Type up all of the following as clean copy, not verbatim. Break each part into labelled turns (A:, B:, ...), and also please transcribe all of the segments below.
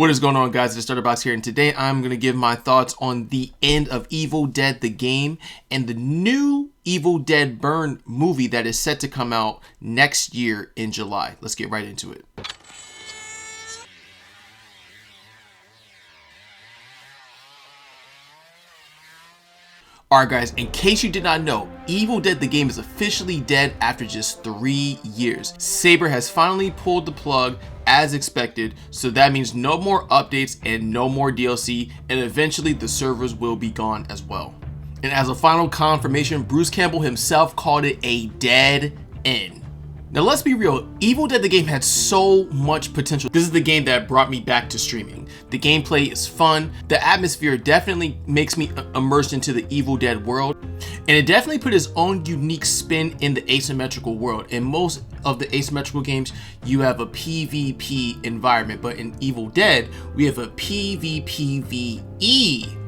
A: What is going on, guys? It's the Starter Box here, and today I'm going to give my thoughts on the end of Evil Dead the game and the new Evil Dead Burn movie that is set to come out next year in July. Let's get right into it. Alright guys, in case you did not know, Evil Dead the game is officially dead after just 3 years. Saber has finally pulled the plug as expected, so that means no more updates and no more DLC, and eventually the servers will be gone as well. And as a final confirmation, Bruce Campbell himself called it a dead end. Now let's be real, Evil Dead the game had so much potential. This is the game that brought me back to streaming. The gameplay is fun, the atmosphere definitely makes me immersed into the Evil Dead world, and it definitely put its own unique spin in the asymmetrical world. In most of the asymmetrical games, you have a PvP environment, but in Evil Dead, we have a PvPvE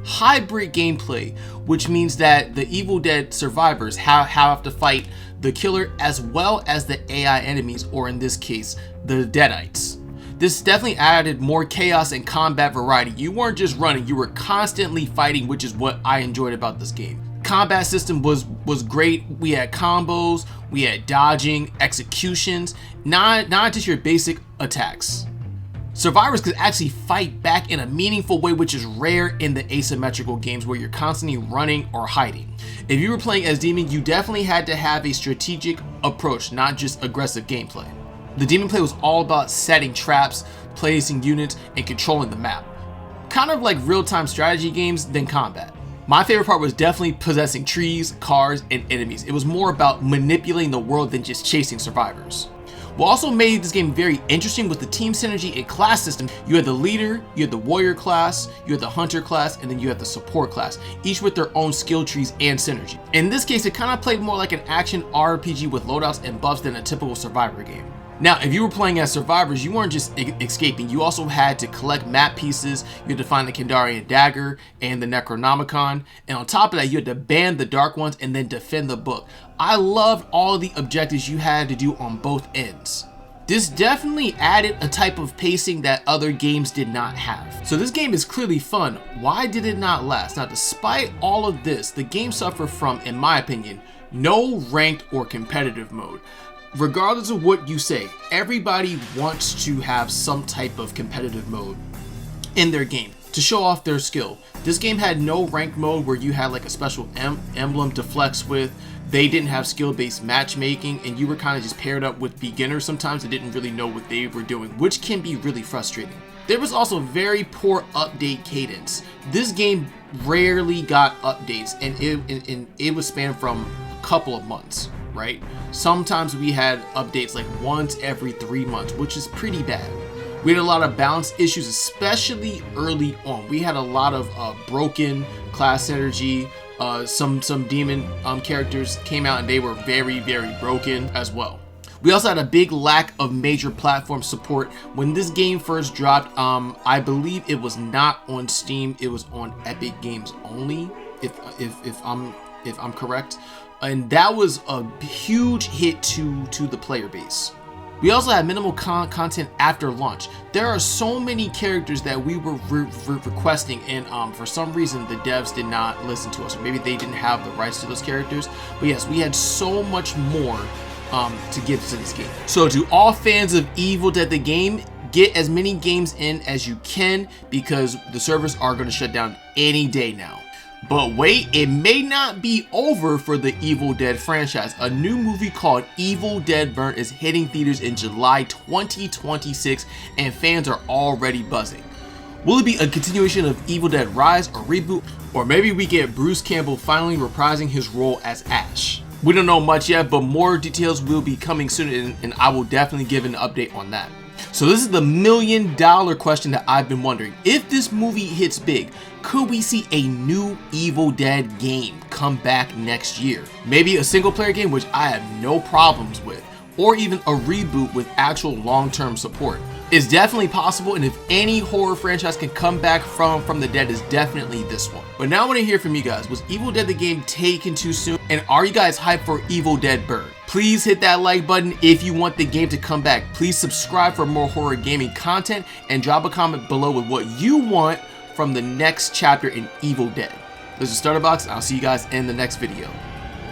A: hybrid gameplay, which means that the Evil Dead survivors have to fight the killer as well as the AI enemies, or in this case, the Deadites. This definitely added more chaos and combat variety. You weren't just running, you were constantly fighting, which is what I enjoyed about this game. Combat system was great. We had combos, we had dodging, executions, not just your basic attacks. Survivors could actually fight back in a meaningful way, which is rare in the asymmetrical games where you're constantly running or hiding. If you were playing as Demon, you definitely had to have a strategic approach, not just aggressive gameplay. The Demon play was all about setting traps, placing units, and controlling the map. Kind of like real-time strategy games than combat. My favorite part was definitely possessing trees, cars, and enemies. It was more about manipulating the world than just chasing survivors. What also made this game very interesting was the team synergy and class system. You had the leader, you had the warrior class, you had the hunter class, and then you had the support class, each with their own skill trees and synergy. In this case, it kind of played more like an action RPG with loadouts and buffs than a typical survivor game. Now, if you were playing as survivors, you weren't just escaping, you also had to collect map pieces, you had to find the Kandarian dagger and the Necronomicon, and on top of that, you had to ban the Dark Ones and then defend the book. I loved all the objectives you had to do on both ends. This definitely added a type of pacing that other games did not have. So this game is clearly fun. Why did it not last? Now, despite all of this, the game suffered from, in my opinion, no ranked or competitive mode. Regardless of what you say, everybody wants to have some type of competitive mode in their game to show off their skill. This game had no ranked mode where you had like a special emblem to flex with. They didn't have skill-based matchmaking, and you were kind of just paired up with beginners sometimes that didn't really know what they were doing, which can be really frustrating. There was also very poor update cadence. This game rarely got updates, and it was spanned from a couple of months, right? Sometimes we had updates like once every 3 months, which is pretty bad. We had a lot of balance issues, especially early on. We had a lot of broken class synergy. Some demon characters came out and they were very broken as well. We also had a big lack of major platform support. When this game first dropped, I believe it was not on Steam, it was on Epic Games only, if I'm correct. And that was a huge hit to the player base. We also had minimal content after launch. There are so many characters that we were requesting, and for some reason the devs did not listen to us, or maybe they didn't have the rights to those characters. But yes, we had so much more to give to this game. So to all fans of Evil Dead the game, get as many games in as you can, because the servers are going to shut down any day now. But wait, it may not be over for the Evil Dead franchise. A new movie called Evil Dead Burn is hitting theaters in July 2026, and fans are already buzzing. Will it be a continuation of Evil Dead Rise or reboot? Or maybe we get Bruce Campbell finally reprising his role as Ash? We don't know much yet, but more details will be coming soon, and I will definitely give an update on that. So this is the $1 million question that I've been wondering. If this movie hits big, could we see a new Evil Dead game come back next year? Maybe a single player game, which I have no problems with, or even a reboot with actual long-term support. It's definitely possible, and if any horror franchise can come back from the dead, is definitely this one. But now I want to hear from you guys. Was Evil Dead the game taken too soon? And are you guys hyped for Evil Dead Burn? Please hit that like button if you want the game to come back. Please subscribe for more horror gaming content and drop a comment below with what you want from the next chapter in Evil Dead. This is Starterbox, and I'll see you guys in the next video.